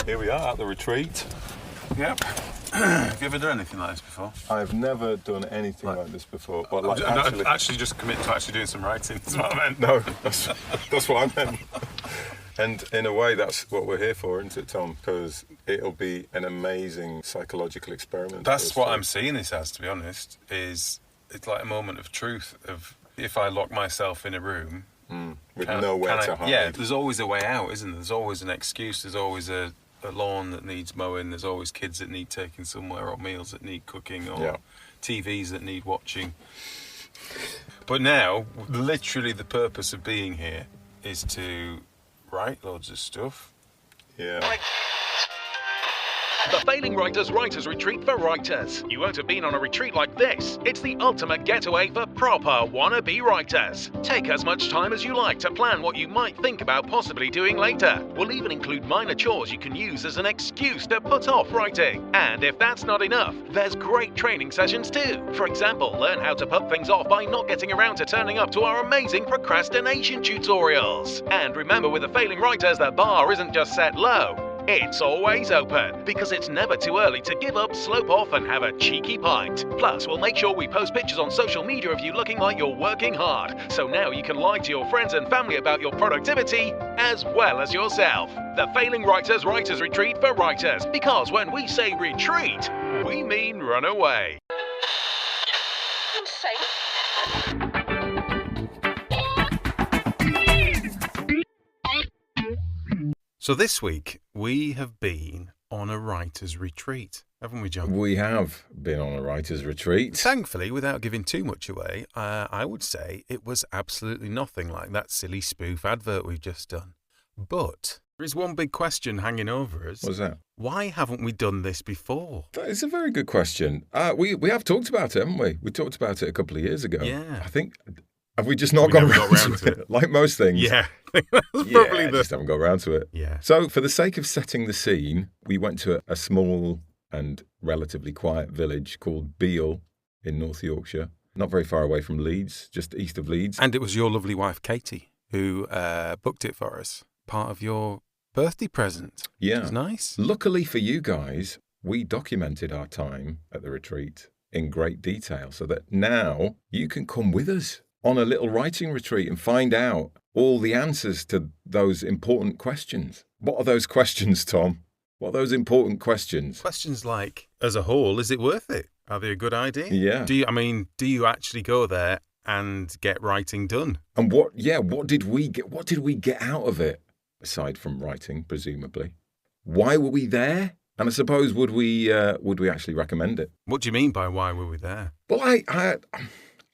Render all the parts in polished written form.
Here we are at the retreat. Yep. Have you ever done anything like this before? I've never done anything like this before. But like actually just commit to actually doing some writing. That's what I meant. No, that's what I meant. And in a way, that's what we're here for, isn't it, Tom? Because it'll be an amazing psychological experiment. That's what I'm seeing this as, to be honest, is it's like a moment of truth of if I lock myself in a room... with nowhere to hide. Yeah, there's always a way out, isn't there? There's always an excuse. There's always a lawn that needs mowing. There's always kids that need taking somewhere, or meals that need cooking, or TVs that need watching. But now, literally the purpose of being here is to write loads of stuff. Yeah. The Failing Writers Writers Retreat for Writers. You won't have been on a retreat like this. It's the ultimate getaway for proper wannabe writers. Take as much time as you like to plan what you might think about possibly doing later. We'll even include minor chores you can use as an excuse to put off writing. And if that's not enough, there's great training sessions too. For example, learn how to put things off by not getting around to turning up to our amazing procrastination tutorials. And remember, with the Failing Writers, the bar isn't just set low. It's always open, because it's never too early to give up, slope off and have a cheeky pint. Plus, we'll make sure we post pictures on social media of you looking like you're working hard, so now you can lie to your friends and family about your productivity as well as yourself. The Failing Writers Writers Retreat for Writers, because when we say retreat, we mean run away. So this week, we have been on a writer's retreat, haven't we, John? We have been on a writer's retreat. Thankfully, without giving too much away, I would say it was absolutely nothing like that silly spoof advert we've just done. But there is one big question hanging over us. What's that? Why haven't we done this before? That is a very good question. We have talked about it, haven't we? We talked about it a couple of years ago. Yeah. I think... Have we just not got round to it? Like most things. Yeah. Just haven't got round to it. Yeah. So for the sake of setting the scene, we went to a small and relatively quiet village called Beal in North Yorkshire. Not very far away from Leeds, just east of Leeds. And it was your lovely wife, Katie, who booked it for us. Part of your birthday present. Yeah. It was nice. Luckily for you guys, we documented our time at the retreat in great detail so that now you can come with us on a little writing retreat and find out all the answers to those important questions. What are those questions, Tom? What are those important questions? Questions like, as a whole, is it worth it? Are they a good idea? Yeah. Do you actually go there and get writing done? And what did we get out of it? Aside from writing, presumably. Why were we there? And I suppose would we actually recommend it? What do you mean by why were we there? Well,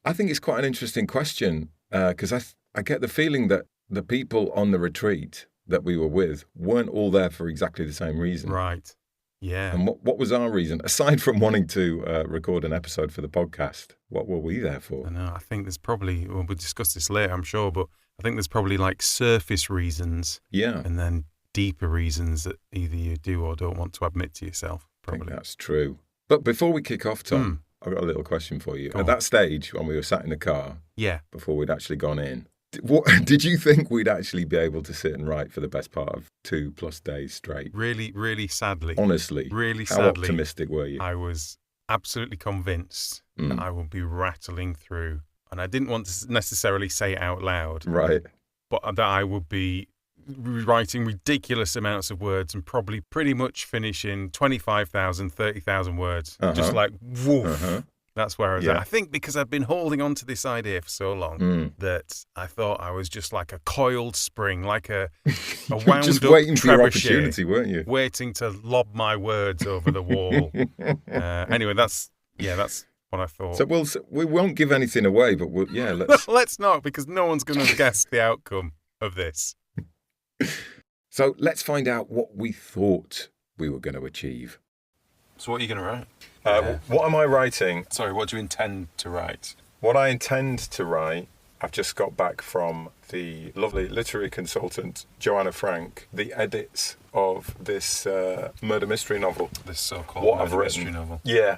I think it's quite an interesting question because I get the feeling that the people on the retreat that we were with weren't all there for exactly the same reason. Right. Yeah. And what was our reason? Aside from wanting to record an episode for the podcast, what were we there for? I know. I think there's probably, we'll discuss this later, I'm sure, but I think there's probably like surface reasons. Yeah. And then deeper reasons that either you do or don't want to admit to yourself, probably. I think that's true. But before we kick off, Tom, I've got a little question for you. At that stage, when we were sat in the car, before we'd actually gone in, did you think we'd actually be able to sit and write for the best part of 2+ days straight? Really, really sadly. Honestly. Really how sadly. Optimistic were you? I was absolutely convinced that I would be rattling through, and I didn't want to necessarily say it out loud. Right. But that I would be writing ridiculous amounts of words and probably pretty much finishing 25,000, 30,000 words. Just like, woof. That's where I was at. I think because I'd been holding on to this idea for so long that I thought I was just like a coiled spring, like a wound just up waiting for your trebuchet, opportunity, weren't you? Waiting to lob my words over the wall. Anyway, that's what I thought. So we won't give anything away, but let's... Let's not, because no one's going to guess the outcome of this. So let's find out what we thought we were going to achieve. So what are you going to write? What am I writing? Sorry, what do you intend to write? What I intend to write, I've just got back from the lovely literary consultant, Joanna Frank, the edits of this murder mystery novel. This so-called murder mystery novel. Yeah.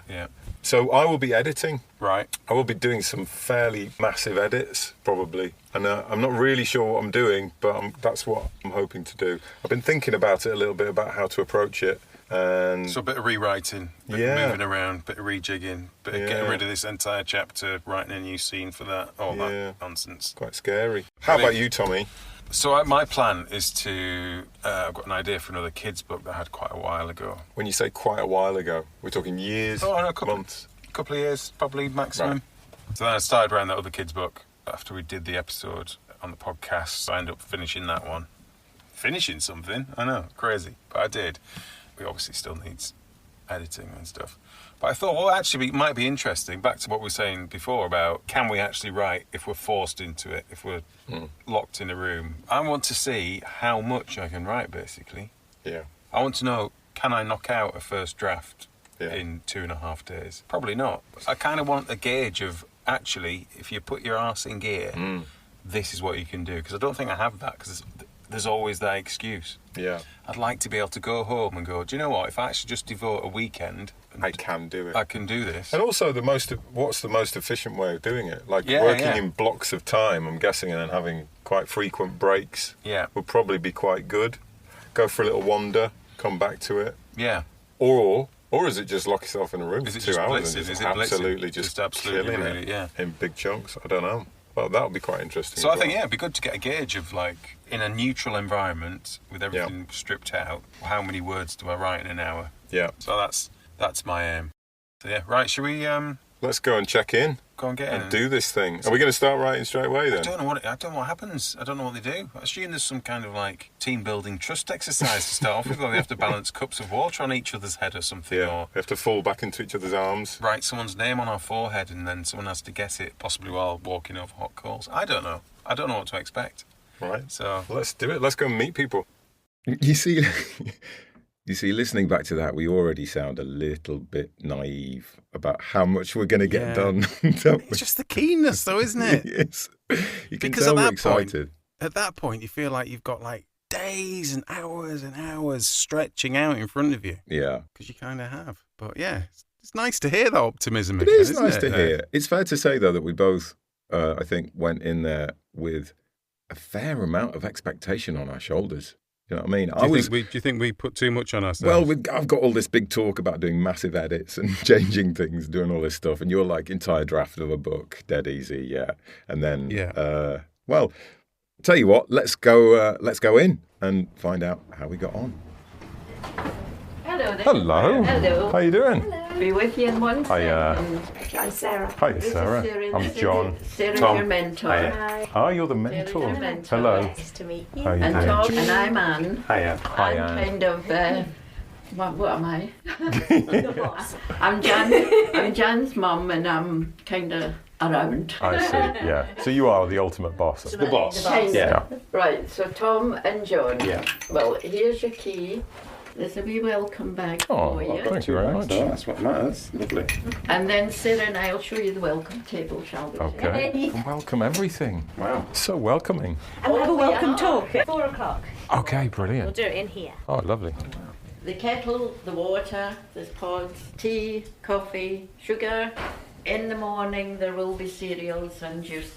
So I will be editing. Right. I will be doing some fairly massive edits, probably. And I'm not really sure what I'm doing, but that's what I'm hoping to do. I've been thinking about it a little bit, about how to approach it. And so a bit of rewriting, bit of moving around, bit of rejigging, bit of getting rid of this entire chapter, writing a new scene for that, all that nonsense. Quite scary. How about you, Tommy? So my plan is to... I've got an idea for another kids' book that I had quite a while ago. When you say quite a while ago, we're talking years, months? A couple of years, probably, maximum. Right. So then I started writing that other kids' book after we did the episode on the podcast. So I ended up finishing that one. Finishing something? I know, crazy. But I did. It obviously still needs editing and stuff. But I thought, well, actually, it might be interesting, back to what we were saying before about can we actually write if we're forced into it, if we're locked in a room. I want to see how much I can write, basically. Yeah. I want to know, can I knock out a first draft in 2.5 days? Probably not. I kind of want a gauge of, actually, if you put your arse in gear, this is what you can do. Because I don't think I have that, because there's always that excuse. Yeah. I'd like to be able to go home and go, do you know what, if I actually just devote a weekend... I can do it. I can do this. And also, what's the most efficient way of doing it? Like working in blocks of time, I'm guessing, and then having quite frequent breaks would probably be quite good. Go for a little wander, come back to it. Yeah. Or is it just lock yourself in a room for 2 hours and just absolutely killing it yeah. in big chunks? I don't know. Well, that would be quite interesting. So I think, it'd be good to get a gauge of, like, in a neutral environment with everything stripped out, how many words do I write in an hour? Yeah. So that's my aim. So yeah, right, shall we... Let's go and check in. Go and get in. And do this thing. Are we going to start writing straight away then? I don't know what happens. I don't know what they do. I assume there's some kind of, like, team-building trust exercise to start off with, where we have to balance cups of water on each other's head or something. Yeah, or we have to fall back into each other's arms. Write someone's name on our forehead and then someone has to guess it, possibly while walking over hot coals. I don't know. I don't know what to expect. Right. So let's do it. Let's go and meet people. You see, listening back to that, we already sound a little bit naive about how much we're going to get done. It's just the keenness, though, isn't it? Yes. You can because tell we're excited. At that point, you feel like you've got, like, days and hours stretching out in front of you. Yeah. Because you kind of have. But, yeah, it's nice to hear that optimism again, is nice to hear. It's fair to say, though, that we both, I think, went in there with a fair amount of expectation on our shoulders. You know what I mean? Do you think we put too much on ourselves? Well, I've got all this big talk about doing massive edits and changing things, doing all this stuff, and you're like, entire draft of a book, dead easy, yeah. And then, well, tell you what, let's go in and find out how we got on. Hello there. Hello. Hello. How you doing? Hello. Be with you in one second. I'm Sarah. Hi, Sarah. I'm John. Sarah's Tom. your mentor. Hi. Oh, you're the mentor. Your mentor. Hello. Nice to meet you. How you And doing? Tom, and I'm Anne. Hiya. Hi, I'm Anne. kind of, what am I? I'm Jan's mum, and I'm kind of around. I see, yeah. So you are the ultimate boss. The boss. Yeah. Right, so Tom and John. Yeah. Well, here's your key. There's a wee welcome bag for you. Thank you very much. That's what matters. Lovely. And then Sarah and I will show you the welcome table, shall we? Okay. Welcome everything. Wow. So welcoming. And we'll have a welcome talk at 4 o'clock. Okay, We'll brilliant. do it in here. Oh, lovely. The kettle, the water, there's pods, tea, coffee, sugar. In the morning there will be cereals and juice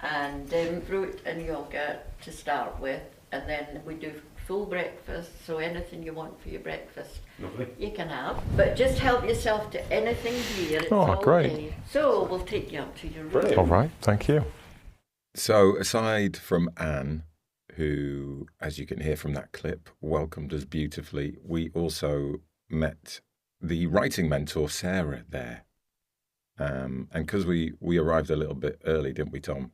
and fruit and yogurt to start with, and then we do full breakfast, so anything you want for your breakfast you can have. But just help yourself to anything here. It's all great. day. So we'll take you up to your room. Brilliant. All right, thank you. So aside from Anne, who, as you can hear from that clip, welcomed us beautifully, we also met the writing mentor, Sarah, there. And because we arrived a little bit early, didn't we, Tom?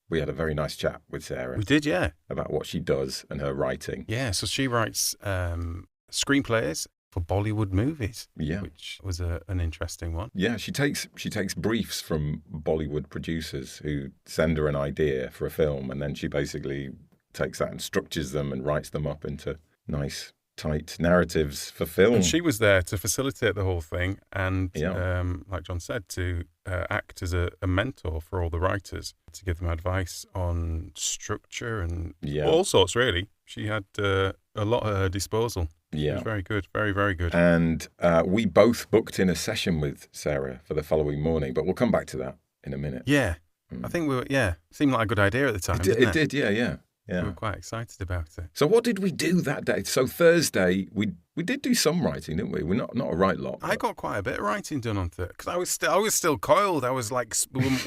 We had a very nice chat with Sarah. We did, yeah. About what she does and her writing. Yeah, so she writes screenplays for Bollywood movies, which was an interesting one. Yeah, she takes briefs from Bollywood producers who send her an idea for a film, and then she basically takes that and structures them and writes them up into nice, tight narratives for film. And she was there to facilitate the whole thing and, like John said, to act as a mentor for all the writers, to give them advice on structure and all sorts, really. She had a lot at her disposal. It was very good. Very, very good. And we both booked in a session with Sarah for the following morning, but we'll come back to that in a minute. Yeah. I think seemed like a good idea at the time, didn't it? It did, yeah. We were quite excited about it. So what did we do that day? So Thursday, we did do some writing, didn't we? We're not a right lot. I got quite a bit of writing done on Thursday because I was still coiled. I was like,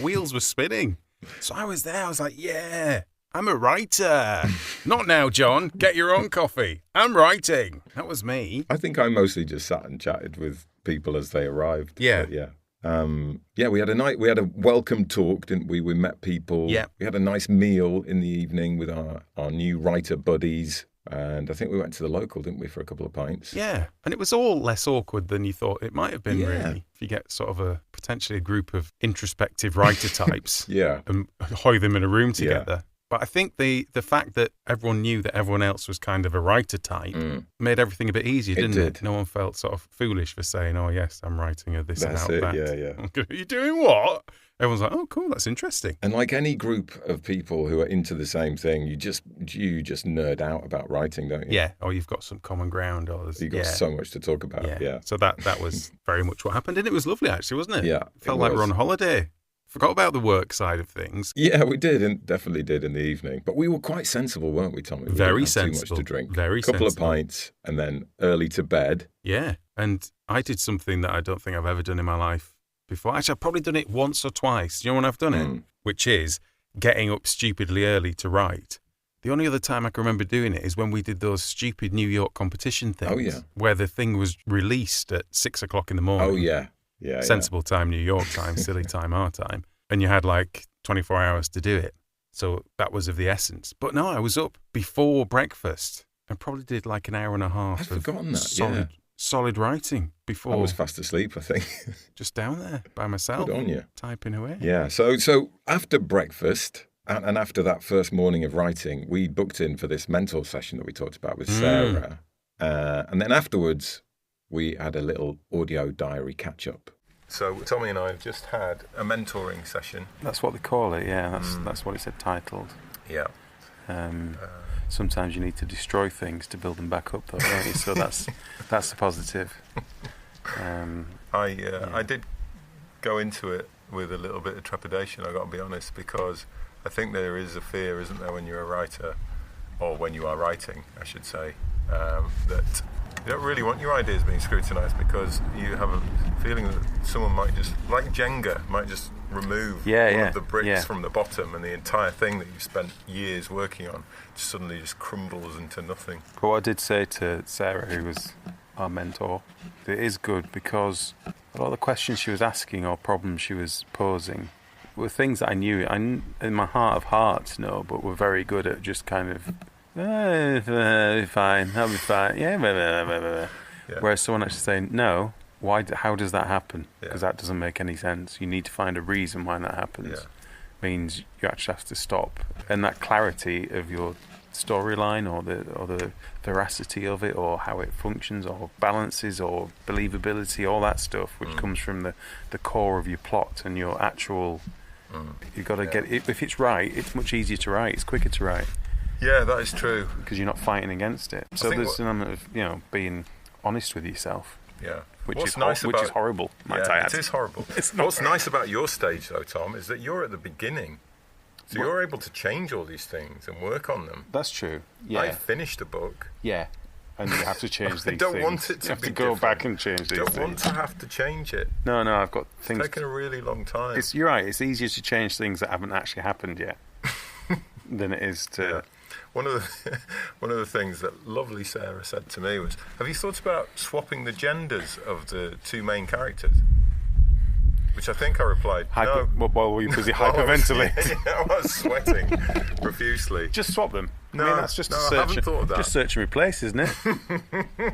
wheels were spinning. So I was there. I was like, yeah, I'm a writer. Not now, John. Get your own coffee. I'm writing. That was me. I think I mostly just sat and chatted with people as they arrived. Yeah. But we had a welcome talk, didn't we? We met people. Yeah. We had a nice meal in the evening with our new writer buddies. And I think we went to the local, didn't we, for a couple of pints? Yeah. And it was all less awkward than you thought it might have been, really. If you get sort of potentially a group of introspective writer types and hoy them in a room together. But I think the fact that everyone knew that everyone else was kind of a writer type made everything a bit easier, didn't it? No one felt sort of foolish for saying, oh, yes, I'm writing this That's about that. Yeah. Are you doing what? Everyone's like, oh, cool, that's interesting. And like any group of people who are into the same thing, you just nerd out about writing, don't you? Yeah, or you've got some common ground. Or you've got so much to talk about, yeah. So that was very much what happened, and it was lovely, actually, wasn't it? Yeah. It felt like we're on holiday. Forgot about the work side of things. Yeah, we did, and definitely did in the evening. But we were quite sensible, weren't we, Tommy? Very sensible. Too much to drink. Very sensible. Couple of pints, and then early to bed. Yeah, and I did something that I don't think I've ever done in my life before. Actually, I've probably done it once or twice. Do you know when I've done it? Which is getting up stupidly early to write. The only other time I can remember doing it is when we did those stupid New York competition things. Oh, yeah. Where the thing was released at 6 o'clock in the morning. Oh, yeah. Yeah. Sensible time, New York time, silly time, our time. And you had like 24 hours to do it. So that was of the essence. But no, I was up before breakfast. I probably did like an hour and a half I've forgotten that. Solid writing before. I was fast asleep, I think. Just down there by myself. Good on you. Typing away. Yeah. So after breakfast and after that first morning of writing, we booked in for this mentor session that we talked about with Sarah. And then afterwards, we had a little audio diary catch up. So Tommy and I have just had a mentoring session. That's what they call it, yeah. That's what it's titled. Yeah. Sometimes you need to destroy things to build them back up, though, don't you? So that's the positive. I did go into it with a little bit of trepidation, I've got to be honest, because I think there is a fear, isn't there, when you're a writer, or when you are writing, I should say, that you don't really want your ideas being scrutinised because you have a feeling that someone might just, like Jenga, might just remove one of the bricks from the bottom, and the entire thing that you've spent years working on just suddenly just crumbles into nothing. But what I did say to Sarah, who was our mentor, it is good because a lot of the questions she was asking or problems she was posing were things that I knew in my heart of hearts know, but were very good at just kind of I'll be fine. Yeah, blah, blah, blah, blah. Whereas someone actually saying, no, why? How does that happen? Because that doesn't make any sense. You need to find a reason why that happens. Means you actually have to stop. And that clarity of your storyline or the veracity of it or how it functions or balances or believability, all that stuff, which comes from the core of your plot and your actual... You've got to get it. If it's right, it's much easier to write. It's quicker to write. Yeah, that is true. Because you're not fighting against it. So there's an element of, being honest with yourself. Yeah. Which is horrible, might I add. It is horrible. What's nice about your stage, though, Tom, is that you're at the beginning. So you're able to change all these things and work on them. That's true, yeah. I finished a book. Yeah. And you have to change these things. I don't want it to be You have to go back and change these things. I don't want to have to change it. No, I've got things... It's taken a really long time. You're right, it's easier to change things that haven't actually happened yet than it is to... Yeah. One of the things that lovely Sarah said to me was, have you thought about swapping the genders of the two main characters? Which I think I replied, no. While were you busy hyperventilating? I was sweating profusely. Just swap them. No, I mean, that's just I haven't thought of that. Just search and replace, isn't it?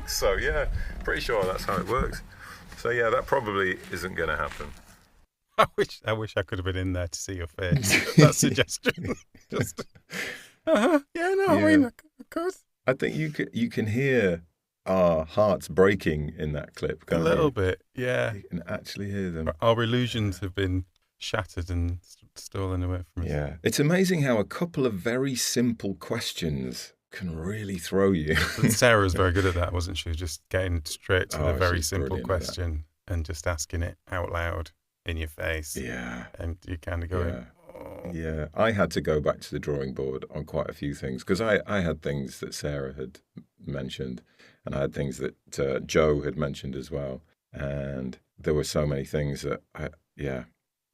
So, yeah, pretty sure that's how it works. So, yeah, that probably isn't going to happen. I wish I could have been in there to see your face. That suggestion. Just... I mean, of course. I think you can hear our hearts breaking in that clip. A little bit, yeah. You can actually hear them. Our illusions have been shattered and stolen away from us. Yeah. It's amazing how a couple of very simple questions can really throw you. Sarah was very good at that, wasn't she? Just getting straight to the very she's simple brilliant at that. question and just asking it out loud in your face. Yeah. And you kind of go, Yeah, I had to go back to the drawing board on quite a few things because I had things that Sarah had mentioned and I had things that Joe had mentioned as well. And there were so many things that,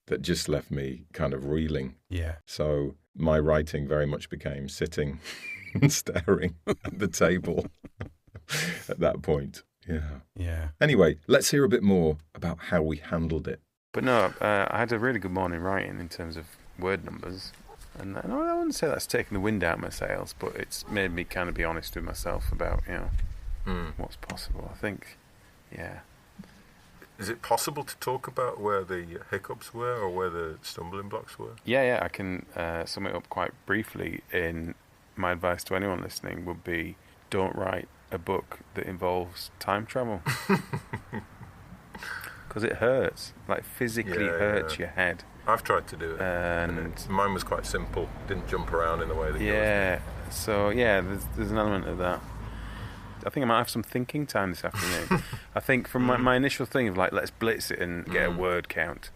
that just left me kind of reeling. Yeah. So my writing very much became sitting and staring at the table at that point. Yeah. Yeah. Anyway, let's hear a bit more about how we handled it. But no, I had a really good morning writing in terms of word numbers. And I wouldn't say that's taken the wind out of my sails, but it's made me kind of be honest with myself about, what's possible. I think, yeah. Is it possible to talk about where the hiccups were or where the stumbling blocks were? Yeah, I can sum it up quite briefly. In my advice to anyone listening would be, don't write a book that involves time travel. Because it hurts, like physically hurts your head. I've tried to do it. And mine was quite simple, didn't jump around in the way that yours did. Yeah, so there's an element of that. I think I might have some thinking time this afternoon. I think from my initial thing of like, let's blitz it and get a word count,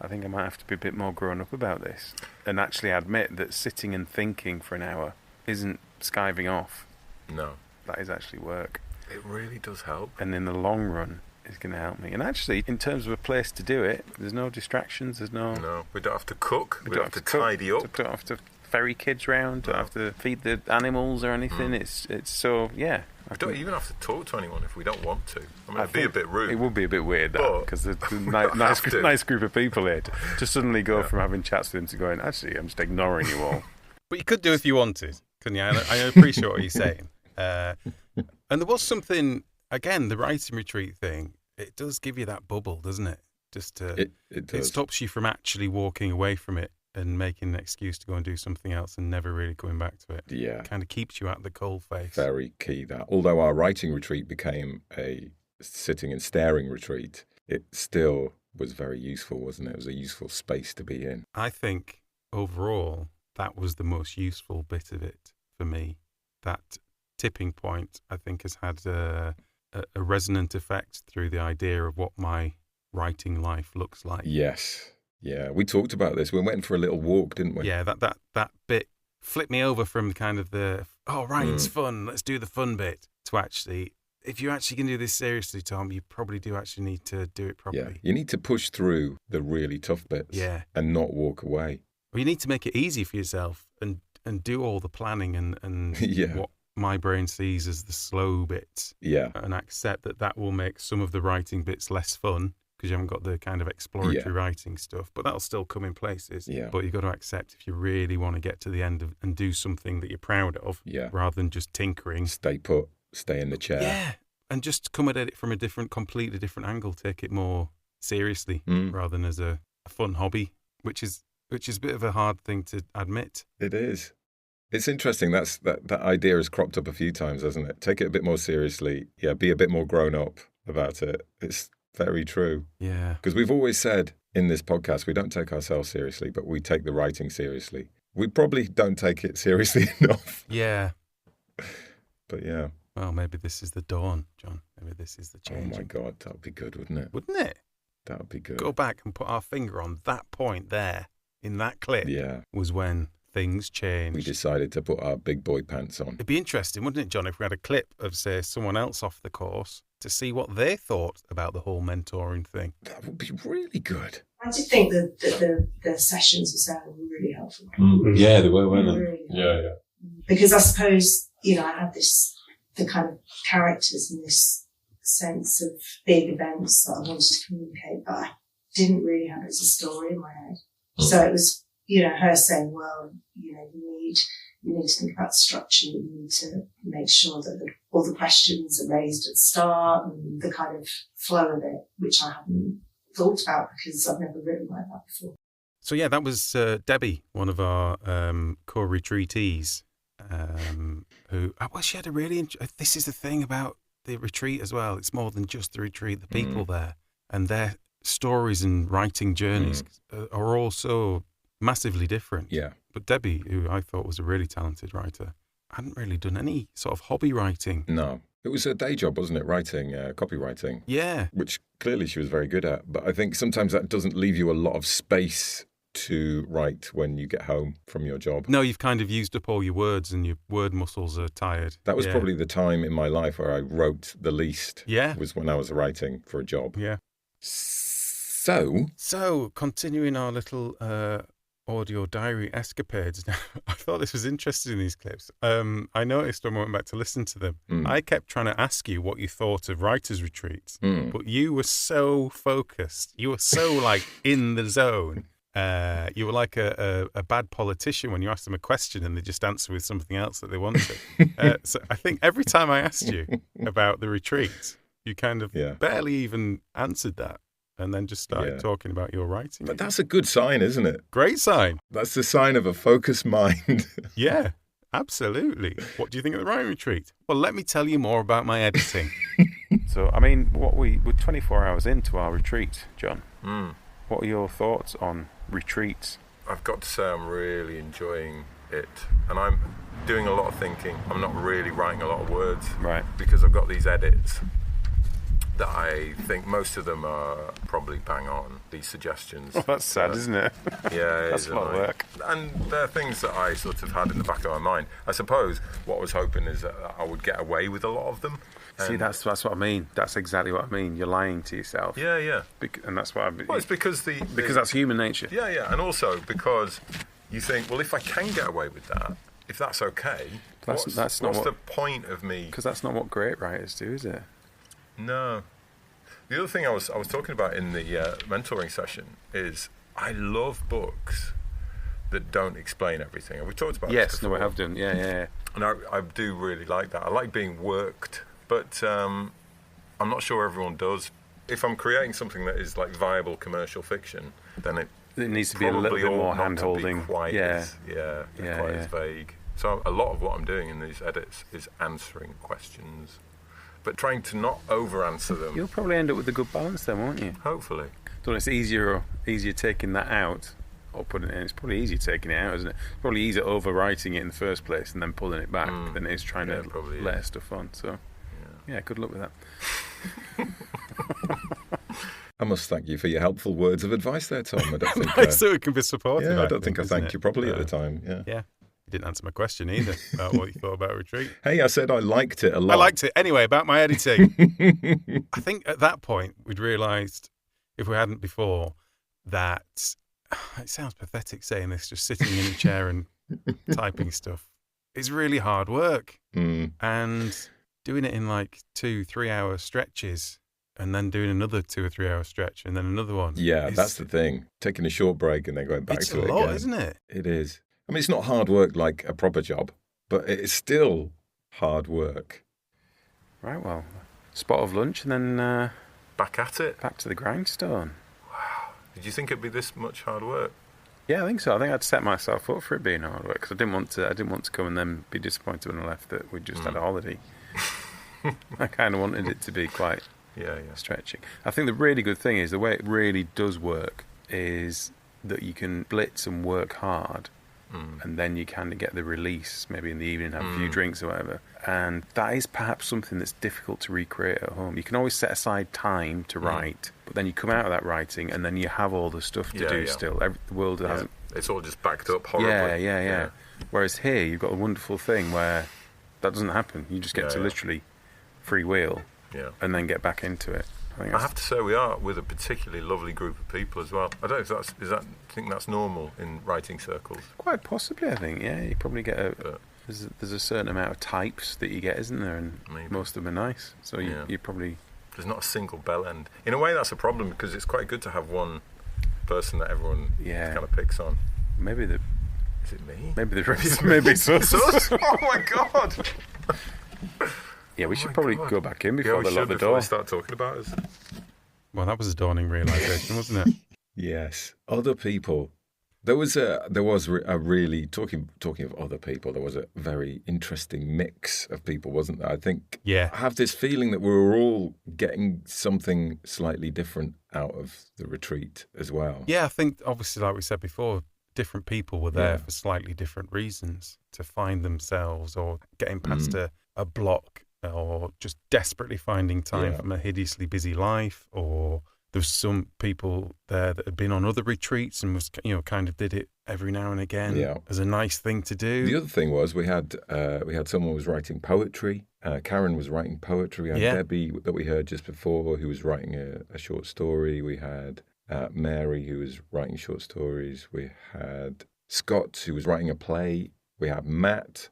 I think I might have to be a bit more grown up about this and actually admit that sitting and thinking for an hour isn't skiving off. No. That is actually work. It really does help. And in the long run, it's going to help me. And actually, in terms of a place to do it, there's no distractions, No, we don't have to cook, we don't have to tidy up. We don't have to ferry kids round, don't have to feed the animals or anything. It's so, yeah. We don't even have to talk to anyone if we don't want to. I mean, it'd be a bit rude. It would be a bit weird, because there's a nice group of people here to suddenly go from having chats with them to going, actually, I'm just ignoring you all. But you could do if you wanted, couldn't you? I appreciate what you're saying. And there was something, again, the writing retreat thing, it does give you that bubble, doesn't it? Just it does. It stops you from actually walking away from it and making an excuse to go and do something else and never really coming back to it. Yeah. It kind of keeps you at the cold face. Very key, that. Although our writing retreat became a sitting and staring retreat, it still was very useful, wasn't it? It was a useful space to be in. I think overall that was the most useful bit of it for me. That tipping point, I think, has had a resonant effect through the idea of what my writing life looks like. Yes. Yeah, we talked about this. We went for a little walk, didn't we? Yeah, that bit flipped me over from kind of the, writing's fun, let's do the fun bit, to actually, if you actually can do this seriously, Tom, you probably do actually need to do it properly. Yeah, you need to push through the really tough bits and not walk away. Well, you need to make it easy for yourself and do all the planning and what my brain sees as the slow bits. Yeah. And accept that will make some of the writing bits less fun, because you haven't got the kind of exploratory writing stuff, but that'll still come in places. Yeah. But you've got to accept if you really want to get to the end and do something that you're proud of, rather than just tinkering. Stay put, stay in the chair. Yeah, and just come at it from a completely different angle. Take it more seriously rather than as a fun hobby, which is a bit of a hard thing to admit. It is. It's interesting. That idea has cropped up a few times, hasn't it? Take it a bit more seriously. Yeah, be a bit more grown up about it. It's very true. Yeah. Because we've always said in this podcast, we don't take ourselves seriously, but we take the writing seriously. We probably don't take it seriously enough. Yeah. But yeah. Well, maybe this is the dawn, John. Maybe this is the change. Oh my God, that would be good, wouldn't it? Wouldn't it? That would be good. Go back and put our finger on that point there in that clip. Yeah. Was when things changed. We decided to put our big boy pants on. It'd be interesting, wouldn't it, John, if we had a clip of, say, someone else off the course to see what they thought about the whole mentoring thing. That would be really good. I did think that the sessions with Sarah were really helpful. Mm-hmm. Yeah, they were, weren't they? Really Yeah. Because I suppose, I had the kind of characters and this sense of big events that I wanted to communicate, but I didn't really have it as a story in my head. So it was, her saying, well, you need to think about the structure. You need to make sure that all the questions are raised at the start and the kind of flow of it, which I hadn't thought about because I've never written like that before. So yeah, that was Debbie, one of our core retreatees, who, she had a really, this is the thing about the retreat as well. It's more than just the retreat, the people there and their stories and writing journeys are all so massively different. Yeah. But Debbie, who I thought was a really talented writer, hadn't really done any sort of hobby writing. No. It was a day job, wasn't it? Writing, copywriting. Yeah. Which clearly she was very good at. But I think sometimes that doesn't leave you a lot of space to write when you get home from your job. No, you've kind of used up all your words and your word muscles are tired. That was probably the time in my life where I wrote the least. Yeah. Was when I was writing for a job. Yeah. So, continuing our little audio diary escapades. Now, I thought this was interesting in these clips. I noticed when I went back to listen to them, I kept trying to ask you what you thought of writers' retreats, but you were so focused. You were so like in the zone. You were like a bad politician when you asked them a question and they just answer with something else that they wanted. So I think every time I asked you about the retreat, you kind of barely even answered that. And then just started talking about your writing. But that's a good sign, isn't it? Great sign. That's the sign of a focused mind. Yeah, absolutely. What do you think of the writing retreat? Well, let me tell you more about my editing. So, I mean, we're 24 hours into our retreat, John. What are your thoughts on retreats? I've got to say I'm really enjoying it. And I'm doing a lot of thinking. I'm not really writing a lot of words. Right. Because I've got these edits that I think most of them are probably bang on, these suggestions. Oh, that's sad, isn't it? Yeah, that's a lot of work. And they're things that I sort of had in the back of my mind. I suppose what I was hoping is that I would get away with a lot of them. See, that's what I mean. That's exactly what I mean. You're lying to yourself. Yeah. And that's what I mean. Well, it's because because that's human nature. Yeah. And also because you think, well, if I can get away with that, if that's okay, what's the point of me? Because that's not what great writers do, is it? No. The other thing I was talking about in the mentoring session is I love books that don't explain everything. And we talked about this before. Yes, no, I have done. Yeah. And I do really like that. I like being worked, but I'm not sure everyone does. If I'm creating something that is like viable commercial fiction, then it needs to be a little bit more hand-holding. Quite as vague. So a lot of what I'm doing in these edits is answering questions, but trying to not over-answer them. You'll probably end up with a good balance then, won't you? Hopefully. So it's easier taking that out or putting it in. It's probably easier taking it out, isn't it? It's probably easier overwriting it in the first place and then pulling it back than it is trying to layer stuff on. So, good luck with that. I must thank you for your helpful words of advice there, Tom. I don't think... so it can be supportive. Yeah, I don't think I thanked you properly at the time. Yeah. You didn't answer my question either about what you thought about retreat. Hey, I said I liked it a lot. I liked it. Anyway, about my editing. I think at that point we'd realised, if we hadn't before, that it sounds pathetic saying this, just sitting in a chair and typing stuff is really hard work. And doing it in like 2-3 hour stretches and then doing another 2 or 3 hour stretch and then another one. Yeah, that's the thing. Taking a short break and then going back to it again. It's a lot, isn't it? It is. I mean, it's not hard work like a proper job, but it's still hard work. Right, well, spot of lunch and then... back at it. Back to the grindstone. Wow. Did you think it'd be this much hard work? Yeah, I think so. I think I'd set myself up for it being hard work because I didn't want to come and then be disappointed when I left that we just had a holiday. I kind of wanted it to be quite stretching. I think the really good thing is the way it really does work is that you can blitz and work hard. And then you kind of get the release, maybe in the evening, have a few drinks or whatever. And that is perhaps something that's difficult to recreate at home. You can always set aside time to write, but then you come out of that writing and then you have all the stuff to do still. The world hasn't... It's all just backed up horribly. Yeah. Whereas here, you've got a wonderful thing where that doesn't happen. You just get to literally freewheel and then get back into it. I have to say we are with a particularly lovely group of people as well. I don't know if I think that's normal in writing circles. Quite possibly, I think. Yeah, you probably get there's a certain amount of types that you get, isn't there? And most of them are nice. So you probably... There's not a single bell end. In a way, that's a problem because it's quite good to have one person that everyone kind of picks on. Maybe Is it me? Maybe the rest. Maybe it's us. Oh my God. Yeah, we should probably go back in before they lock the door. Before we start talking about us. Well, that was a dawning realisation, wasn't it? Yes, other people. There was a really talking of other people. There was a very interesting mix of people, wasn't there? I think. Yeah. I have this feeling that we were all getting something slightly different out of the retreat as well. Yeah, I think obviously, like we said before, different people were there for slightly different reasons, to find themselemselves or getting past a block, or just desperately finding time from a hideously busy life. Or there's some people there that had been on other retreats and was, kind of did it every now and again as a nice thing to do. The other thing was we had someone who was writing poetry. Karen was writing poetry. We had Debbie that we heard just before, who was writing a short story. We had Mary, who was writing short stories. We had Scott, who was writing a play. We had Matt,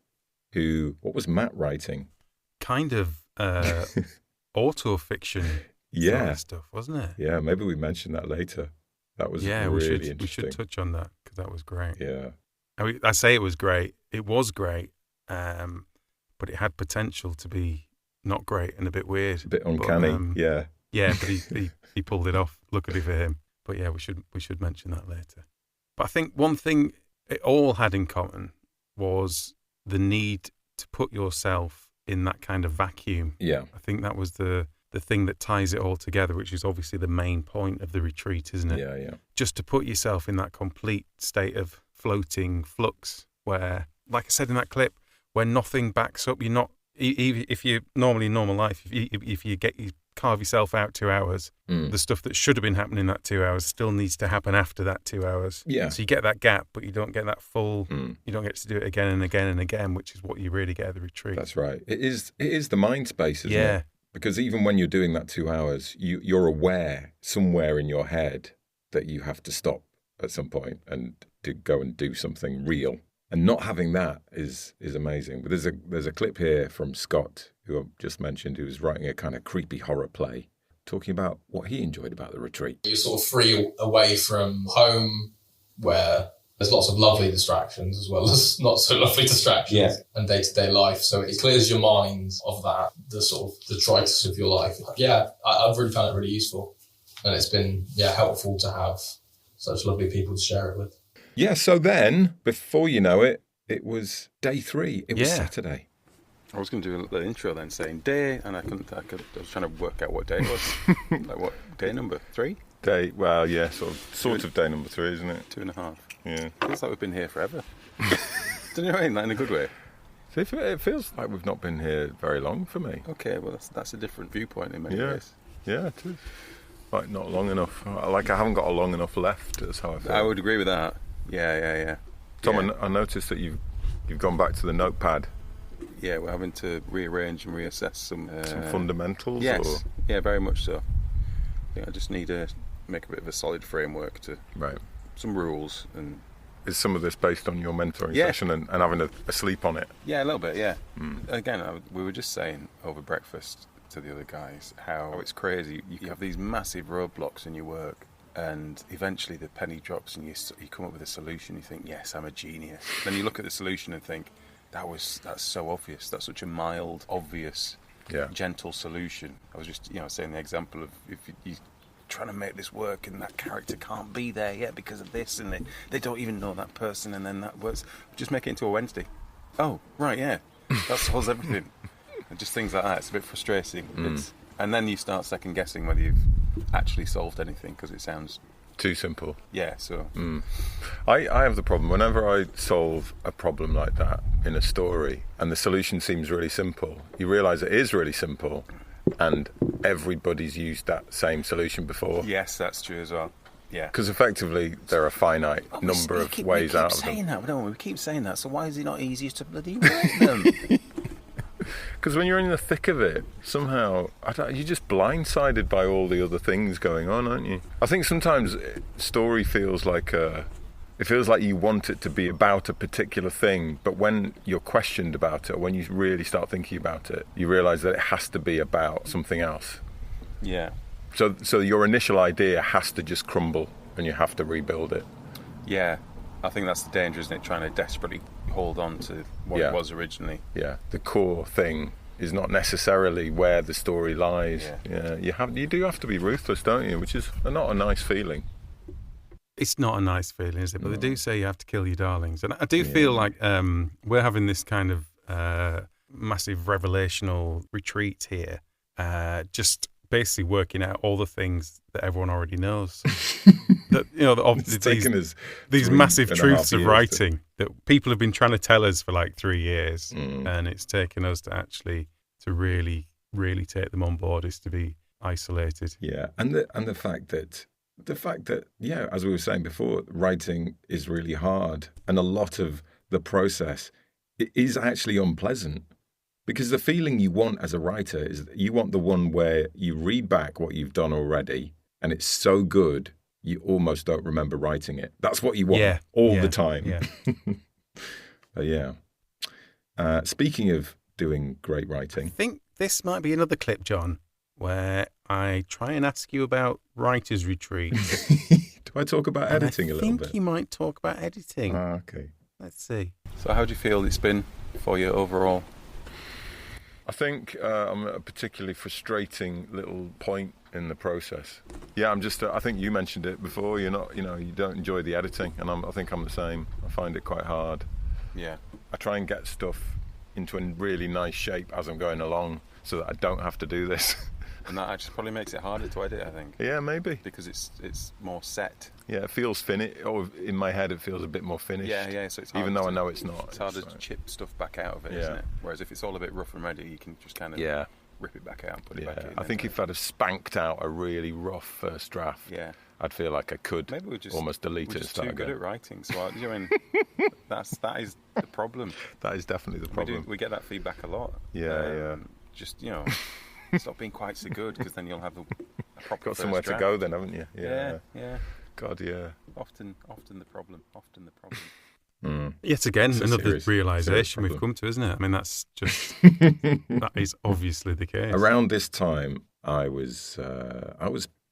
what was Matt writing? Kind of auto-fiction sort of stuff, wasn't it? Yeah, maybe we mention that later. That was really interesting. We should touch on that, because that was great. Yeah. I say it was great. It was great, but it had potential to be not great and a bit weird. A bit uncanny, Yeah, but he pulled it off, luckily for him. But yeah, we should mention that later. But I think one thing it all had in common was the need to put yourself in that kind of vacuum. Yeah. I think that was the thing that ties it all together, which is obviously the main point of the retreat, isn't it? Yeah. Just to put yourself in that complete state of floating flux where, like I said in that clip, where nothing backs up. You're not, if you're normally in normal life, if you carve yourself out 2 hours, the stuff that should have been happening in that 2 hours still needs to happen after that 2 hours. Yeah. So you get that gap, but you don't get that full, you don't get to do it again and again and again, which is what you really get at the retreat. That's right. It is the mind space, isn't it? Because even when you're doing that 2 hours, you're aware somewhere in your head that you have to stop at some point and to go and do something real. And not having that is amazing. But there's a clip here from Scott, who I've just mentioned, who was writing a kind of creepy horror play, talking about what he enjoyed about the retreat. You're sort of free away from home, where there's lots of lovely distractions as well as not so lovely distractions and day-to-day life. So it clears your mind of that, the sort of detritus of your life. I've really found it really useful. And it's been, helpful to have such lovely people to share it with. Yeah, so then, before you know it, it was day 3. It was Saturday. I was going to do a little intro then, saying day, and I was trying to work out what day it was. Like what, day number 3? Sort of day number 3, isn't it? 2.5. Yeah. Feels like we've been here forever. Don't you know what I mean? Like in a good way. It feels like we've not been here very long for me. Okay, well that's a different viewpoint in many ways. Yeah, it is. Like not long enough. Like I haven't got a long enough left. That's how I feel. I would agree with that. Yeah. Tom, I noticed that you've gone back to the notepad. Yeah, we're having to rearrange and reassess some fundamentals. Yes. Or? Yeah, very much so. I just need to make a bit of a solid framework to some rules. And is some of this based on your mentoring session and having a sleep on it? Yeah, a little bit. Yeah. Again, we were just saying over breakfast to the other guys how it's crazy. You have these massive roadblocks in your work, and eventually the penny drops and you come up with a solution. You think, yes, I'm a genius. Then you look at the solution and think, that's so obvious. That's such a mild, obvious, gentle solution. I was just saying the example of if you trying to make this work and that character can't be there yet because of this, and they don't even know that person, and then that works. Just make it into a Wednesday. Oh, right, yeah. That solves everything. And just things like that. It's a bit frustrating. And then you start second guessing whether you've actually solved anything because it sounds too simple. Yeah, so I have the problem whenever I solve a problem like that in a story and the solution seems really simple, you realise it is really simple and everybody's used that same solution before. Yes, that's true as well. Yeah, because effectively there are a finite number of ways out of them. We keep saying that, so why is it not easier to bloody write them? Because when you're in the thick of it, somehow you're just blindsided by all the other things going on, aren't you? I think sometimes story feels like you want it to be about a particular thing, but when you're questioned about it, or when you really start thinking about it, you realise that it has to be about something else. Yeah. So your initial idea has to just crumble, and you have to rebuild it. Yeah. I think that's the danger, isn't it? Trying to desperately hold on to what it was originally. Yeah, the core thing is not necessarily where the story lies. Yeah, you do have to be ruthless, don't you? Which is not a nice feeling. It's not a nice feeling, is it? But they do say you have to kill your darlings, and I do feel like we're having this kind of massive revelational retreat here, just basically working out all the things that everyone already knows. that these massive truths of writing that people have been trying to tell us for like 3 years, and it's taken us to really, really take them on board, is to be isolated. Yeah, and the fact that as we were saying before, writing is really hard, and a lot of the process is actually unpleasant. Because the feeling you want as a writer is you want the one where you read back what you've done already and it's so good you almost don't remember writing it. That's what you want all the time. Yeah. Speaking of doing great writing. I think this might be another clip, John, where I try and ask you about writers' retreats. Do I talk about editing a little bit? I think you might talk about editing. Okay. Let's see. So how do you feel it's been for you overall? I think I'm at a particularly frustrating little point in the process. Yeah, I think you mentioned it before. You don't enjoy the editing, and I think I'm the same. I find it quite hard. Yeah. I try and get stuff into a really nice shape as I'm going along, so that I don't have to do this. And that actually probably makes it harder to edit, I think. Yeah, maybe. Because it's more set. Yeah, it feels finished, or in my head it feels a bit more finished. Yeah, so it's hard even though I know it's not. It's harder to chip stuff back out of it, isn't it? Whereas if it's all a bit rough and ready, you can just kind of rip it back out and put it back in. I think if I'd have spanked out a really rough first draft, I'd feel like I could almost delete it and start again. We're too good at writing, so that is the problem. That is definitely the problem. We get that feedback a lot. Yeah. Just, stop being quite so good, because then you'll have a proper got somewhere draft. to go then, haven't you? Yeah. God, yeah. Often the problem. Yet again, another realisation we've come to, isn't it? I mean, that's just that is obviously the case. Around this time, I was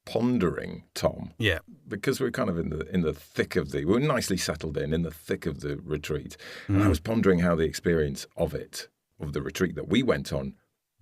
pondering, Tom. Yeah. Because we're kind of in the thick of we're nicely settled in the thick of the retreat, and I was pondering how the experience of the retreat that we went on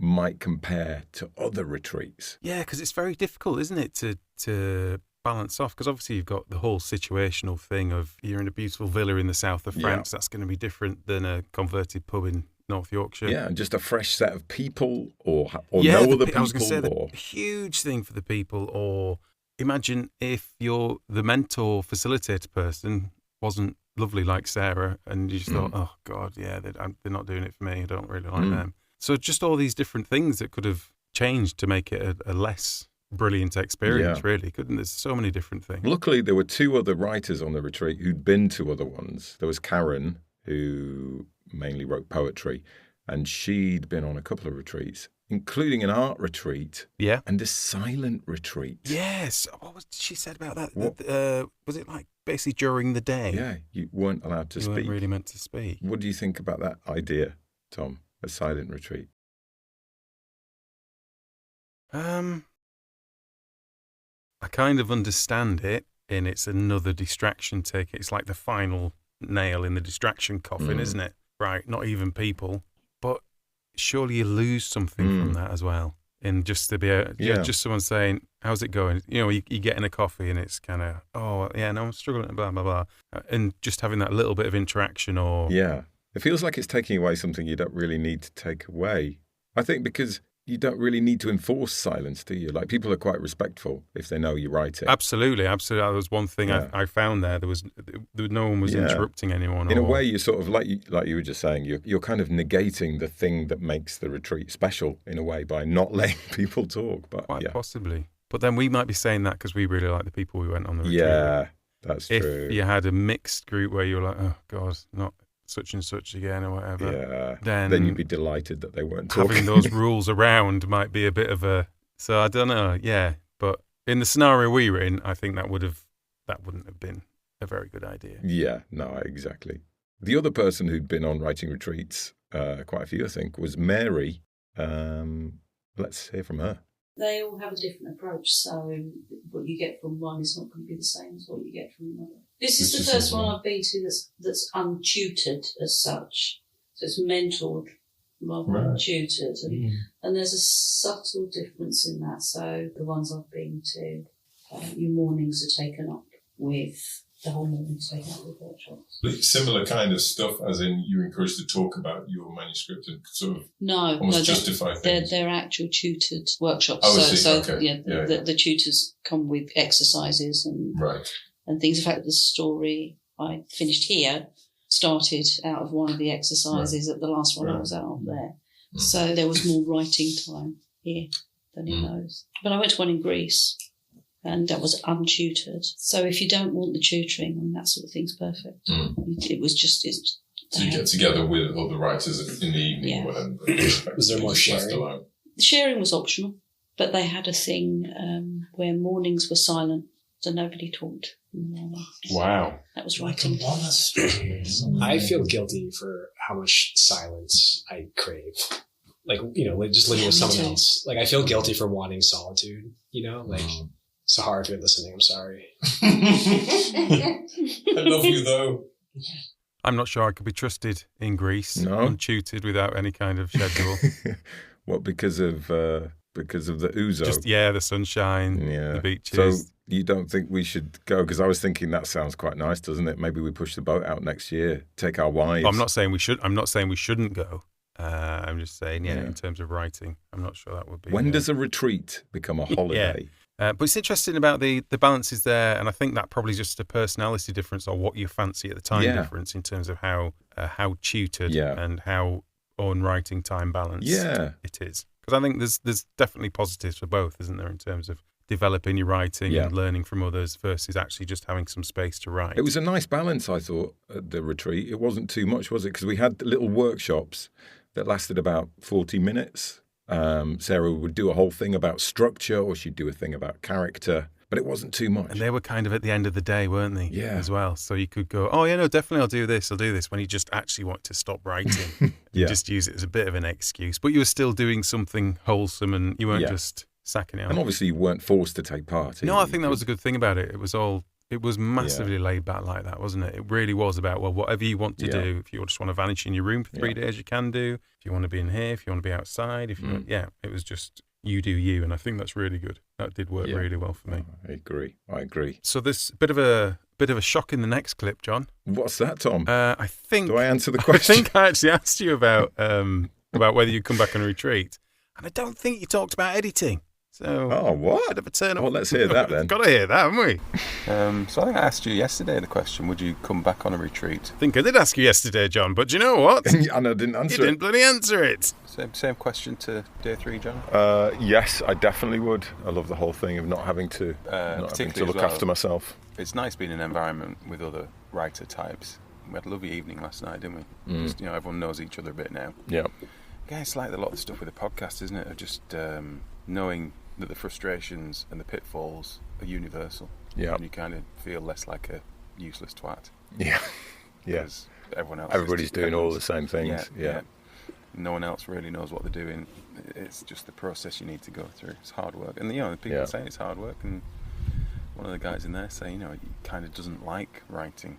might compare to other retreats. Yeah, because it's very difficult, isn't it, to balance off? Because obviously you've got the whole situational thing of you're in a beautiful villa in the south of France. That's going to be different than a converted pub in North Yorkshire. Yeah, and just a fresh set of people or no other people. I was going to say the huge thing for the people. Or imagine if you're the mentor facilitator person wasn't lovely like Sarah, and you just thought, oh God, yeah, they're not doing it for me. I don't really like them. So just all these different things that could have changed to make it a less brilliant experience, really, couldn't there? There's so many different things. Luckily, there were 2 other writers on the retreat who'd been to other ones. There was Karen, who mainly wrote poetry, and she'd been on a couple of retreats, including an art retreat and a silent retreat. Yes. What was she said about that? Was it like basically during the day? Yeah, you weren't allowed to speak. You weren't really meant to speak. What do you think about that idea, Tom? A silent retreat? I kind of understand it, and it's another distraction take. It's like the final nail in the distraction coffin, isn't it? Right, not even people. But surely you lose something from that as well. And just to be just someone saying, how's it going? You get in a coffee and it's kind of, I'm struggling, blah, blah, blah. And just having that little bit of interaction or... Yeah. It feels like it's taking away something you don't really need to take away. I think because you don't really need to enforce silence, do you? Like, people are quite respectful if they know you write it. Absolutely. That was one thing I found there. No one was interrupting anyone. In a way, you're sort of, like you were just saying, you're kind of negating the thing that makes the retreat special, in a way, by not letting people talk. But quite possibly. But then we might be saying that because we really like the people we went on the retreat. Yeah, that's true. If you had a mixed group where you're like, oh, God, not such and such again or whatever, then you'd be delighted that they weren't talking. Having those rules around might be a bit of a... So I don't know, but in the scenario we were in, I think that wouldn't have been a very good idea. Yeah, no, exactly. The other person who'd been on writing retreats, quite a few, I think, was Mary. Let's hear from her. They all have a different approach, so what you get from one is not going to be the same as what you get from another. This is the first one I've been to that's untutored as such. So it's mentored rather than tutored. And there's a subtle difference in that. So the ones I've been to, your mornings are taken up with, the whole morning's taken up with workshops. Similar kind of stuff, as in you're encouraged to talk about your manuscript and sort of justify things? They're actual tutored workshops. The tutors come with exercises and and things. In fact, the story I finished here started out of one of the exercises at the last one I was out there. So there was more writing time here than in those. But I went to one in Greece, and that was untutored. So if you don't want the tutoring, and that sort of thing's perfect. It was just... So you get together with other writers in the evening or whatever. Was there more sharing? The sharing was optional, but they had a thing where mornings were silent, so nobody talked in the morning. Wow. That was writing. I feel guilty for how much silence I crave. Like, just living with someone else. Like, I feel guilty for wanting solitude, like, Sahara, if you're listening, I'm sorry. I love you, though. I'm not sure I could be trusted in Greece, untutored without any kind of schedule. What, because of the ouzo? Just, the sunshine, the beaches. So you don't think we should go? Because I was thinking that sounds quite nice, doesn't it? Maybe we push the boat out next year, take our wives. I'm not saying we should. I'm not saying we shouldn't go. I'm just saying, in terms of writing, I'm not sure that would be. When does a retreat become a holiday? But it's interesting about the balances there, and I think that probably just a personality difference or what you fancy at the time difference in terms of how tutored and how on writing time balance it is. Because I think there's definitely positives for both, isn't there, in terms of developing your writing and learning from others versus actually just having some space to write. It was a nice balance, I thought, at the retreat. It wasn't too much, was it? Because we had little workshops that lasted about 40 minutes. Sarah would do a whole thing about structure, or she'd do a thing about character, but it wasn't too much. And they were kind of at the end of the day, weren't they? Yeah. As well. So you could go, definitely I'll do this, when you just actually want to stop writing. You just use it as a bit of an excuse. But you were still doing something wholesome and you weren't just sacking it out. And obviously you weren't forced to take part. No, I think that was a good thing about it. It was massively laid back like that, wasn't it? It really was about, whatever you want to do. If you just want to vanish in your room for 3 days, you can do. If you want to be in here, if you want to be outside, it was just you do you. And I think that's really good. That did work really well for me. I agree. So there's a bit of a shock in the next clip, John. What's that, Tom? I think. Do I answer the question? I think I actually asked you about whether you'd come back on a retreat. And I don't think you talked about editing. So, what? Bit of a turn up. Well, let's hear that then. Got to hear that, haven't we? So I think I asked you yesterday the question, would you come back on a retreat? I think I did ask you yesterday, John, but do you know what? And I didn't answer it. You didn't bloody answer it. Same question to day 3, John? Yes, I definitely would. I love the whole thing of not having to look after myself. It's nice being in an environment with other writer types. We had a lovely evening last night, didn't we? Just, everyone knows each other a bit now. Yeah. Yeah, it's like a lot of stuff with the podcast, isn't it? Of just knowing that the frustrations and the pitfalls are universal. Yeah. And you kind of feel less like a useless twat. Yeah. Because everybody's doing all the same things. Yeah. No one else really knows what they're doing. It's just the process you need to go through. It's hard work. And, the people say it's hard work. And one of the guys in there say, he kind of doesn't like writing.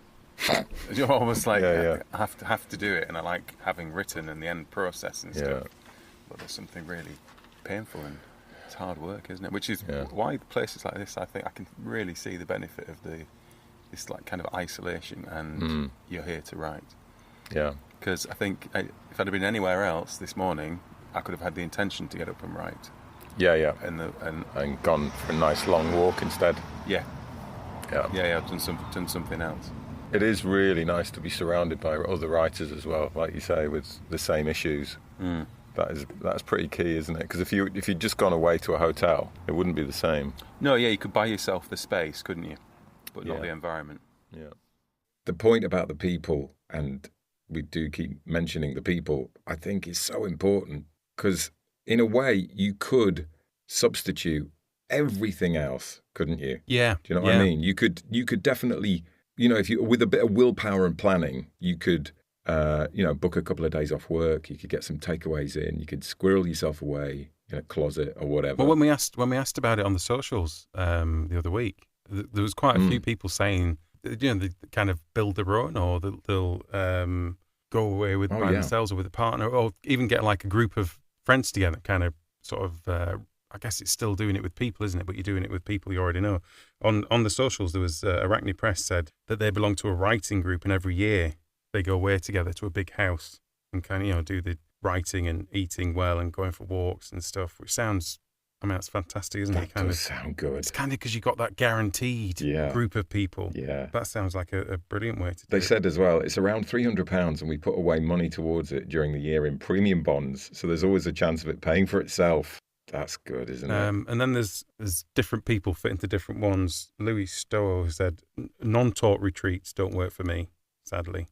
You're almost like, I have to do it. And I like having written and the end process and stuff. But there's something really painful and it's hard work, isn't it? Which is why places like this, I think I can really see the benefit of this like kind of isolation and you're here to write. Yeah. Because I think if I'd have been anywhere else this morning, I could have had the intention to get up and write. Yeah. And gone for a nice long walk instead. Yeah. I've done something else. It is really nice to be surrounded by other writers as well, like you say, with the same issues. That's pretty key, isn't it? Because if you'd just gone away to a hotel, it wouldn't be the same. No, you could buy yourself the space, couldn't you? But not the environment. Yeah. The point about the people, and we do keep mentioning the people, I think is so important because in a way you could substitute everything else, couldn't you? Yeah. Do you know what I mean? You could definitely, if you with a bit of willpower and planning, you could. Book a couple of days off work. You could get some takeaways in. You could squirrel yourself away in a closet or whatever. Well, when we asked about it on the socials the other week, there was quite a few people saying, they kind of build their own, or they'll go away by themselves or with a partner, or even get like a group of friends together. Kind of sort of. I guess it's still doing it with people, isn't it? But you're doing it with people you already know. On the socials, there was Arachne Press said that they belong to a writing group, and every year they go away together to a big house and kind of, do the writing and eating well and going for walks and stuff, which sounds I mean, that's fantastic, isn't it? That does sound good. It's kind of because you got that guaranteed group of people. Yeah. That sounds like a brilliant way to do it. They said as well, it's around £300 and we put away money towards it during the year in premium bonds. So there's always a chance of it paying for itself. That's good, isn't it? And then there's different people fit into different ones. Louis Stowe said, non-taught retreats don't work for me, sadly.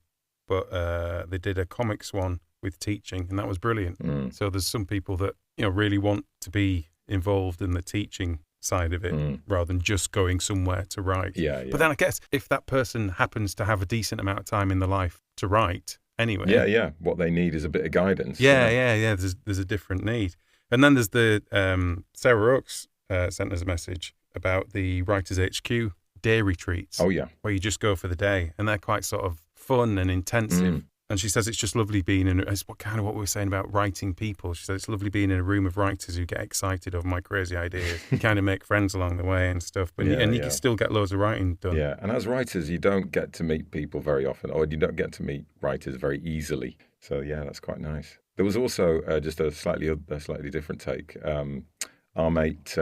But they did a comics one with teaching, and that was brilliant. So there's some people that really want to be involved in the teaching side of it rather than just going somewhere to write. Yeah. But then I guess if that person happens to have a decent amount of time in their life to write anyway. Yeah. What they need is a bit of guidance. Yeah. There's a different need. And then there's the Sarah Oakes sent us a message about the Writers HQ day retreats. Oh, yeah. Where you just go for the day, and they're quite sort of fun and intensive. And she says it's just lovely being in, it's kind of what we were saying about writing people. She said it's lovely being in a room of writers who get excited over my crazy ideas. You kind of make friends along the way and stuff, but you can still get loads of writing done. Yeah, and as writers, you don't get to meet people very often, or you don't get to meet writers very easily. So yeah, that's quite nice. There was also just a slightly different take. Our mate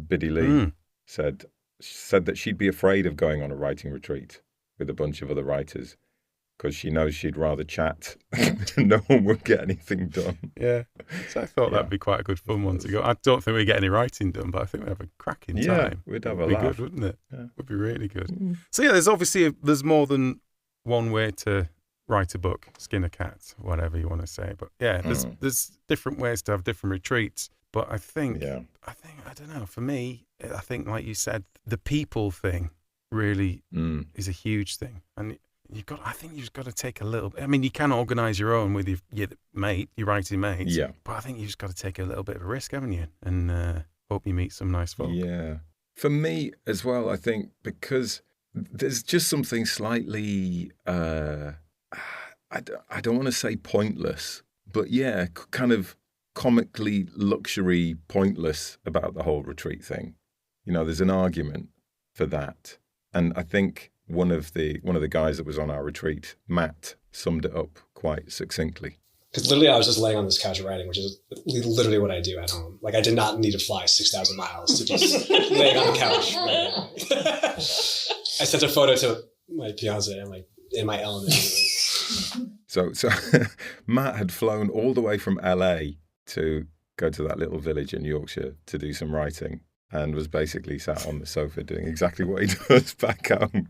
Biddy Lee said that she'd be afraid of going on a writing retreat with a bunch of other writers, because she knows she'd rather chat. No one would get anything done. Yeah. So I thought that'd be quite a good fun one to go. I don't think we'd get any writing done, but I think we'd have a cracking time. Yeah, we'd have a laugh. It'd be good, wouldn't it? Yeah. It would be really good. So yeah, there's more than one way to write a book, skin a cat, whatever you want to say. But yeah, there's different ways to have different retreats. But I think, I don't know, for me, I think, like you said, the people thing really is a huge thing. And I think you've got to take a little bit. I mean, you can organise your own with your writing mates. Yeah. But I think you've just got to take a little bit of a risk, haven't you? And hope you meet some nice folk. Yeah. For me as well, I think, because there's just something slightly, I don't want to say pointless, but yeah, kind of comically luxury pointless about the whole retreat thing. There's an argument for that. And I think one of the guys that was on our retreat, Matt, summed it up quite succinctly. Because literally I was just laying on this couch writing, which is literally what I do at home. Like, I did not need to fly 6,000 miles to just laying on the couch writing. I sent a photo to my fiance. I'm like in my element. So Matt had flown all the way from LA to go to that little village in Yorkshire to do some writing, and was basically sat on the sofa doing exactly what he does back home.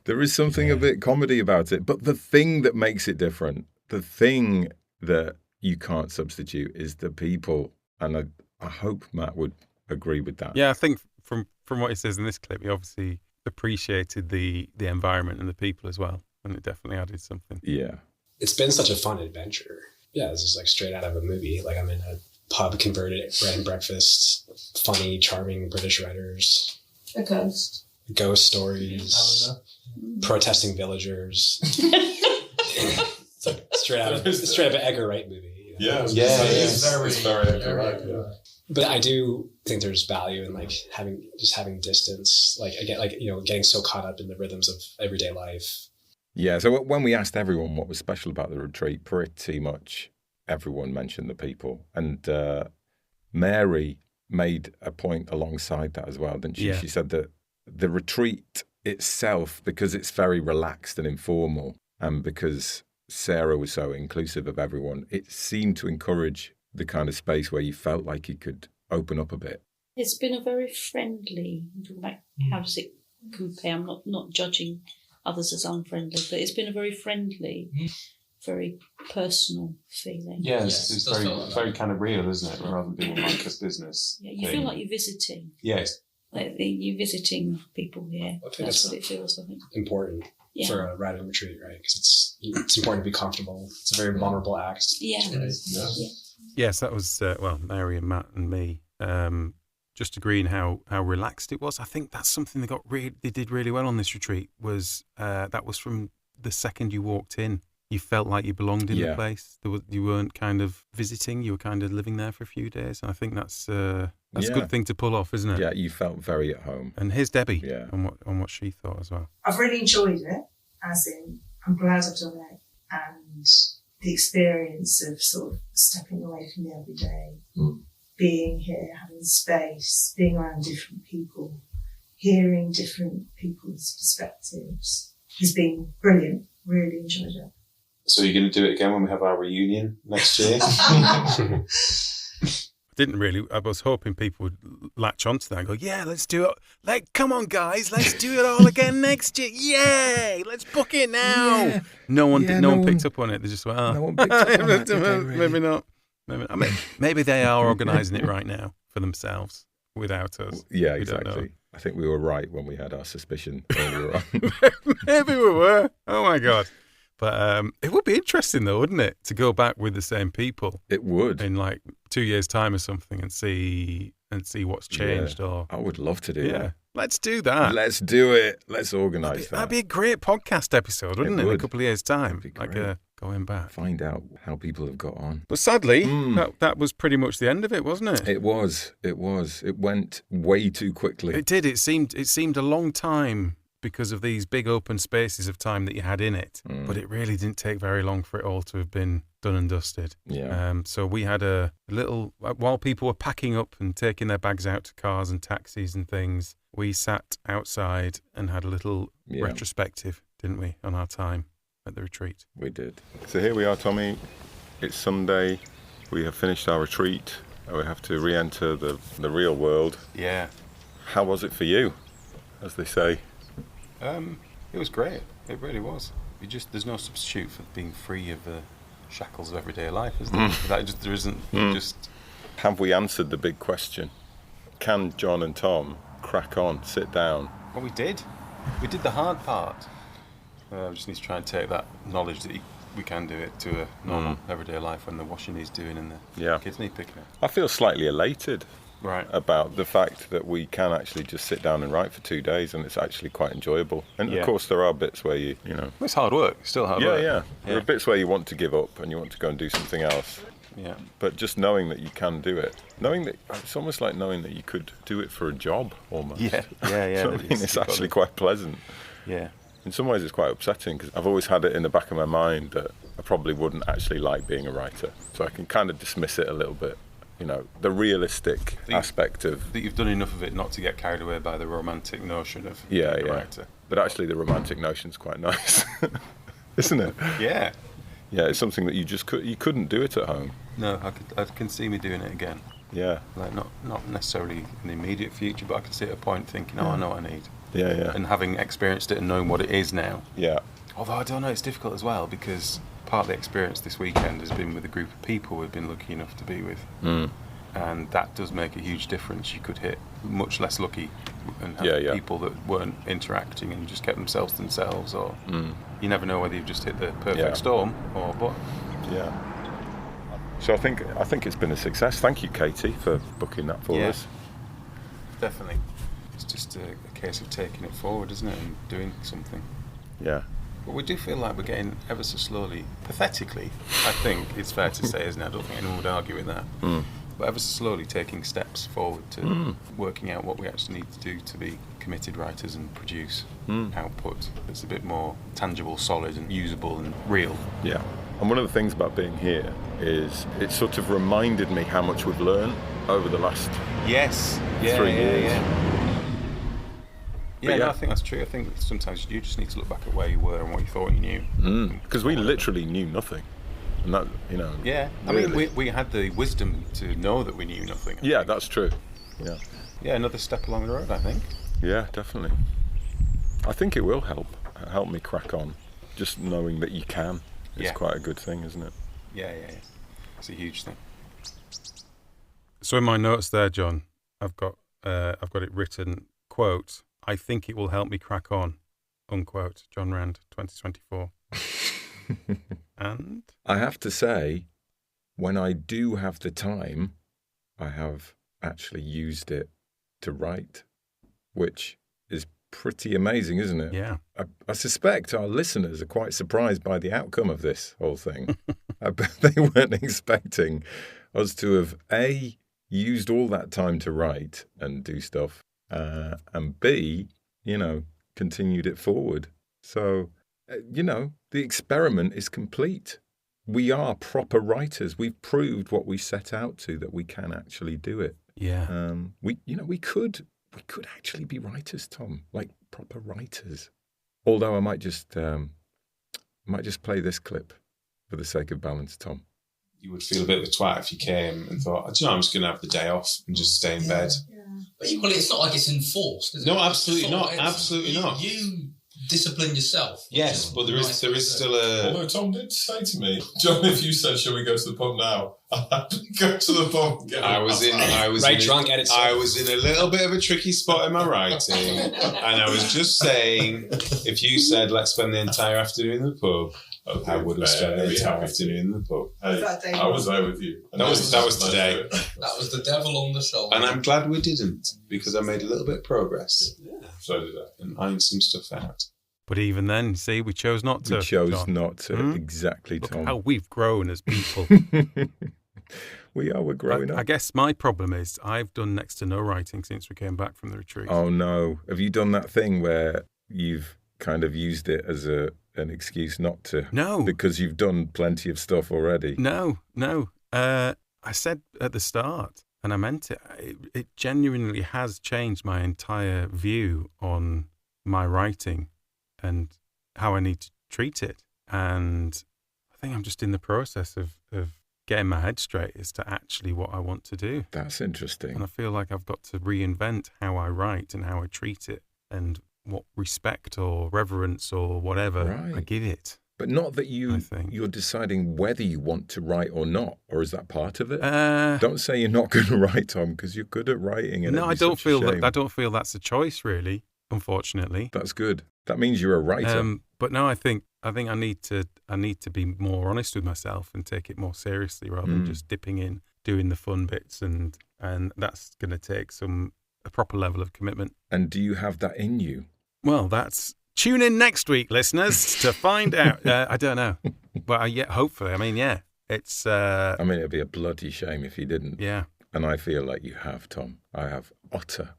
There is something a bit comedy about it, but the thing that makes it different, the thing that you can't substitute, is the people. And I hope Matt would agree with that. Yeah, I think from what he says in this clip, he obviously appreciated the environment and the people as well, and it definitely added something. Yeah. It's been such a fun adventure. Yeah, this is like straight out of a movie. Like, I'm in a pub converted bread and breakfast, funny, charming British writers. A ghost. Ghost stories. Protesting villagers. It's like straight out of an Edgar Wright movie. It's very Edgar Wright. Yeah. But I do think there's value in like having distance. Like, again, getting so caught up in the rhythms of everyday life. Yeah, so when we asked everyone what was special about the retreat, pretty much everyone mentioned the people. And Mary made a point alongside that as well, didn't she? Yeah. She said that the retreat itself, because it's very relaxed and informal, and because Sarah was so inclusive of everyone, it seemed to encourage the kind of space where you felt like you could open up a bit. It's been a very friendly, how does it compare? I'm not judging others as unfriendly, but it's been a very friendly, very personal feeling. Yeah, it's very kind of real, isn't it? Rather than being like a business. Yeah, you feel like you're visiting. Yes. Like you're visiting people here. That's what it feels, I think. Important for a writing retreat, right? Because it's important to be comfortable. It's a very vulnerable act. Yeah. Right? Yes, that was, Mary and Matt and me, just agreeing how relaxed it was. I think that's something they did really well on this retreat, was that was from the second you walked in. You felt like you belonged in the place. You weren't kind of visiting, you were kind of living there for a few days. And I think that's a good thing to pull off, isn't it? Yeah, you felt very at home. And here's Debbie on what she thought as well. I've really enjoyed it, as in, I'm glad I've done it. And the experience of sort of stepping away from the everyday, being here, having space, being around different people, hearing different people's perspectives has been brilliant. Really enjoyed it. So you're going to do it again when we have our reunion next year? Didn't really. I was hoping people would latch onto that and go, yeah, let's do it. Come on, guys, let's do it all again next year. Yay! Let's book it now. Yeah. No one picked up on it. They just went, oh. No one picked up on it, did they, really? Maybe not. Maybe they are organising it right now for themselves without us. Yeah, exactly. I think we were right when we had our suspicion earlier on. Maybe we were. Oh, my God. But it would be interesting, though, wouldn't it, to go back with the same people? It would. In 2 years' time or something and see what's changed. Yeah, or I would love to do that. Let's do that. Let's do it. Let's organise that. That'd be a great podcast episode, wouldn't it? Would. In a couple of years' time. That'd be great. Going back. Find out how people have got on. But sadly, that was pretty much the end of it, wasn't it? It was. It went way too quickly. It did. It seemed a long time because of these big open spaces of time that you had in it. But it really didn't take very long for it all to have been done and dusted. Yeah. So we had a little, while people were packing up and taking their bags out to cars and taxis and things, we sat outside and had a little retrospective, didn't we, on our time at the retreat. We did. So here we are, Tommy. It's Sunday. We have finished our retreat. We have to re-enter the real world. Yeah. How was it for you, as they say? It was great. It really was. There's no substitute for being free of the shackles of everyday life, is there? There isn't. Have we answered the big question? Can John and Tom crack on, sit down? Well, we did. We did the hard part. We just need to try and take that knowledge that we can do it to a normal everyday life when the washing needs doing and the kids need picking up. I feel slightly elated. Right. About the fact that we can actually just sit down and write for 2 days and it's actually quite enjoyable. And of course there are bits where you know... It's hard work, it's still hard work. Yeah. There are bits where you want to give up and you want to go and do something else. Yeah. But just knowing that you can do it. Knowing that, it's almost like knowing that you could do it for a job almost. Yeah. So, it's actually quite pleasant. Yeah. In some ways it's quite upsetting because I've always had it in the back of my mind that I probably wouldn't actually like being a writer. So I can kind of dismiss it a little bit. You know, the realistic aspect of... That you've done enough of it not to get carried away by the romantic notion of being a writer. But actually the romantic notion's quite nice, isn't it? Yeah. Yeah, it's something that you couldn't do it at home. No, I can see me doing it again. Yeah. Like not necessarily in the immediate future, but I can see at a point thinking, I know what I need. Yeah. And having experienced it and knowing what it is now. Yeah. Although I don't know, it's difficult as well because part of the experience this weekend has been with a group of people we've been lucky enough to be with. And that does make a huge difference. You could hit much less lucky and have people that weren't interacting and just kept themselves, or you never know whether you've just hit the perfect storm or what. Yeah. So I think it's been a success. Thank you, Katie, for booking that for us. Definitely. It's just a case of taking it forward, isn't it, and doing something. Yeah. But we do feel like we're getting ever so slowly, pathetically, I think it's fair to say, isn't it? I don't think anyone would argue with that. But ever so slowly taking steps forward to working out what we actually need to do to be committed writers and produce output that's a bit more tangible, solid and usable and real. Yeah. And one of the things about being here is it sort of reminded me how much we've learned over the last 3 years. I think that's true. I think sometimes you just need to look back at where you were and what you thought you knew. Because we literally knew nothing. And that, Yeah, I mean, we had the wisdom to know that we knew nothing. Yeah, that's true. Yeah. Yeah, another step along the road, I think. Yeah, definitely. I think it will help me crack on. Just knowing that you can is quite a good thing, isn't it? Yeah. It's a huge thing. So in my notes there, John, I've got it written, quote, I think it will help me crack on, unquote, John Rand, 2024. And? I have to say, when I do have the time, I have actually used it to write, which is pretty amazing, isn't it? Yeah. I suspect our listeners are quite surprised by the outcome of this whole thing. I bet they weren't expecting us to have, A, used all that time to write and do stuff, and B, continued it forward. So, the experiment is complete. we are proper writers. We've proved what we set out to, that we can actually do it. Yeah. We could actually be writers, Tom, like proper writers. Although I might just play this clip for the sake of balance, Tom. You would feel a bit of a twat if you came and thought, do you know, I'm just going to have the day off and just stay in bed. Yeah. But equally, it's not like it's enforced, is it? No, absolutely not. Absolutely not. You discipline yourself. Yes, but there is still a... Although Tom did say to me, John, if you said, shall we go to the pub now? I'll have to go to the pub and get I was in a little bit of a tricky spot in my writing, and I was just saying, if you said, let's spend the entire afternoon in the pub, I would have spent the entire afternoon in the pub. Hey, I was there with you. That was today. That was the devil on the shoulder. And I'm glad we didn't, because I made a little bit of progress. Yeah. So did I. And ironed some stuff out. But even then, see, we chose not to. We chose John. not to. Exactly, Look Tom. at how we've grown as people. We're growing up. I guess my problem is I've done next to no writing since we came back from the retreat. Oh, no. Have you done that thing where you've kind of used it as an excuse not to? No. Because you've done plenty of stuff already? No. I said at the start, and I meant it, it genuinely has changed my entire view on my writing and how I need to treat it. And I think I'm just in the process of getting my head straight as to actually what I want to do. That's interesting. And I feel like I've got to reinvent how I write and how I treat it and what respect or reverence or whatever I give it. But not that you're deciding whether you want to write or not, or is that part of it? Don't say you're not going to write, Tom, because you're good at writing. And no, I don't feel that's a choice, really. Unfortunately, that's good. That means you're a writer. But no, I think I need to be more honest with myself and take it more seriously rather than just dipping in, doing the fun bits, and that's going to take a proper level of commitment. And do you have that in you? Well, tune in next week, listeners, to find out. I don't know, but hopefully. I mean, yeah, it's. It'd be a bloody shame if you didn't. Yeah. And I feel like you have, Tom. I have utter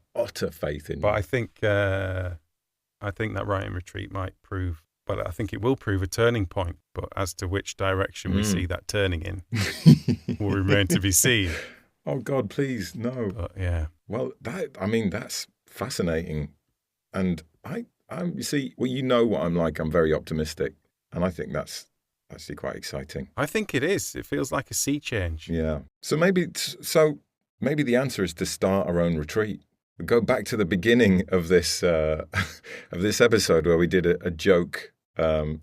faith in you. But I think that writing retreat might prove. But I think it will prove a turning point. But as to which direction we see that turning in will remain to be seen. Oh God, please no. But, yeah. Well, that's fascinating, and you see, well, you know what I'm like. I'm very optimistic, and I think that's actually quite exciting. I think it is. It feels like a sea change. Yeah. So maybe the answer is to start our own retreat. We go back to the beginning of this episode where we did a joke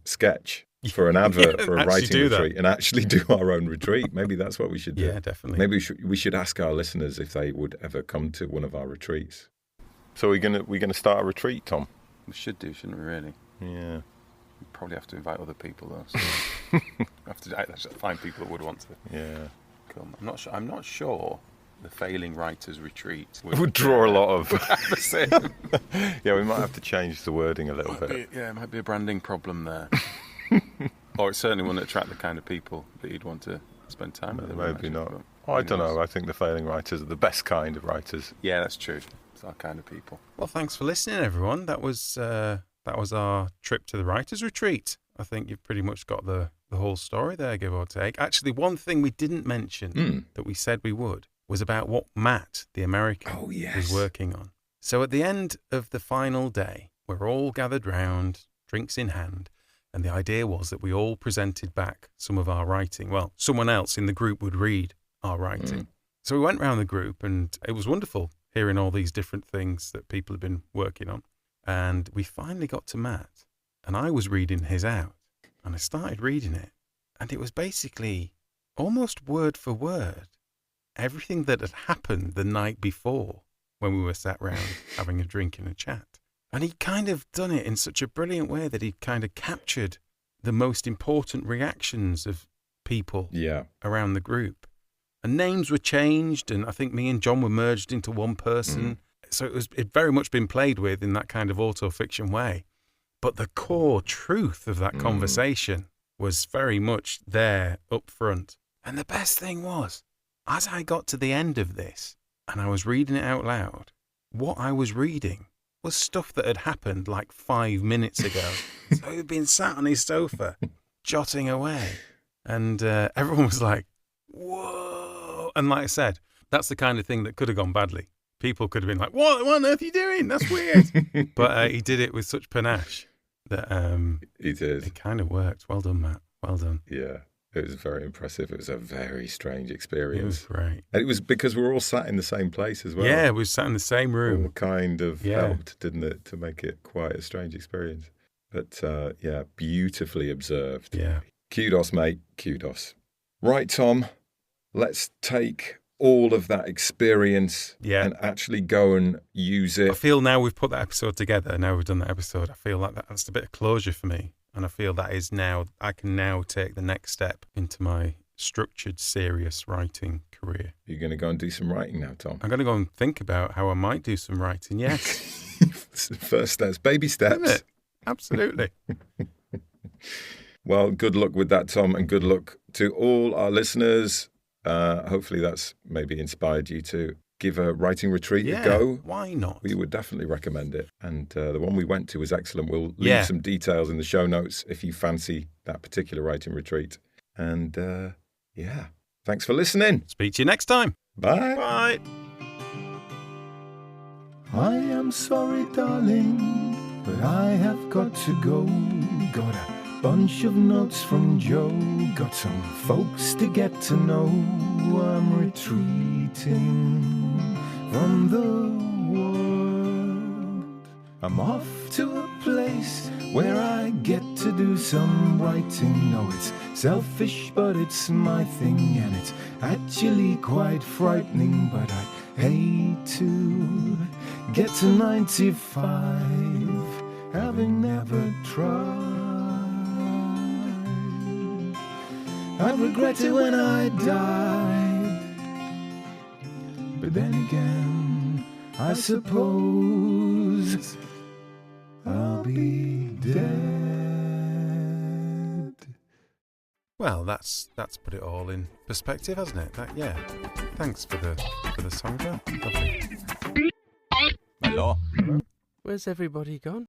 sketch for an advert for a writing retreat, and actually do our own retreat. Maybe that's what we should do. Yeah, definitely. Maybe we should ask our listeners if they would ever come to one of our retreats. So we're gonna start a retreat, Tom. We should do, shouldn't we? Really? Yeah. We probably have to invite other people though. So have to find people that would want to. Yeah. Come. I'm not sure. The failing writers retreat would draw a lot of. Yeah, we might have to change the wording a little bit. It might be a branding problem there. Or it certainly wouldn't attract the kind of people that you'd want to spend time with. Maybe not. I don't know. I think the failing writers are the best kind of writers. Yeah, that's true. It's our kind of people. Well, thanks for listening, everyone. That was our trip to the writers retreat. I think you've pretty much got the whole story there, give or take. Actually, one thing we didn't mention that we said we would was about what Matt, the American, was working on. So at the end of the final day, we're all gathered round, drinks in hand, and the idea was that we all presented back some of our writing. Well, someone else in the group would read our writing. So we went round the group, and it was wonderful hearing all these different things that people had been working on. And we finally got to Matt, and I was reading his out, and I started reading it, and it was basically almost word for word everything that had happened the night before when we were sat round having a drink and a chat. And he'd kind of done it in such a brilliant way that he'd kind of captured the most important reactions of people around the group. And names were changed, and I think me and John were merged into one person. So it'd very much been played with in that kind of auto-fiction way. But the core truth of that conversation was very much there up front. And the best thing was, as I got to the end of this, and I was reading it out loud, what I was reading was stuff that had happened like 5 minutes ago. So he'd been sat on his sofa, jotting away. And everyone was like, whoa. And like I said, that's the kind of thing that could have gone badly. People could have been like, what on earth are you doing? That's weird. But he did it with such panache that he did. It kind of worked. Well done, Matt. Well done. Yeah, it was very impressive. It was a very strange experience. It was great. And it was because we were all sat in the same place as well. Yeah, we sat in the same room. All kind of helped, didn't it, to make it quite a strange experience. But beautifully observed. Yeah. Kudos, mate. Kudos. Right, Tom, let's take all of that experience and actually go and use it. I feel now we've put that episode together, now we've done that episode, I feel like that's a bit of closure for me. And I feel that is now, I can now take the next step into my structured, serious writing career. You're going to go and do some writing now, Tom? I'm going to go and think about how I might do some writing, yes. First steps, baby steps. Isn't it? Absolutely. Well, good luck with that, Tom, and good luck to all our listeners. Hopefully that's maybe inspired you to give a writing retreat a go. Why not? We would definitely recommend it. And the one we went to was excellent. We'll leave some details in the show notes if you fancy that particular writing retreat. And thanks for listening. Speak to you next time. Bye. Bye. I am sorry, darling, but I have got to go. Got a bunch of notes from Joe, got some folks to get to know. I'm retreating from the world. I'm off to a place where I get to do some writing. No, it's selfish, but it's my thing, and it's actually quite frightening. But I hate to get to 95, having never tried. I'd regret it when I died. But then again, I suppose I'll be dead. Well, that's put it all in perspective, hasn't it? Thanks for the song, Lovely. Hello. Where's everybody gone?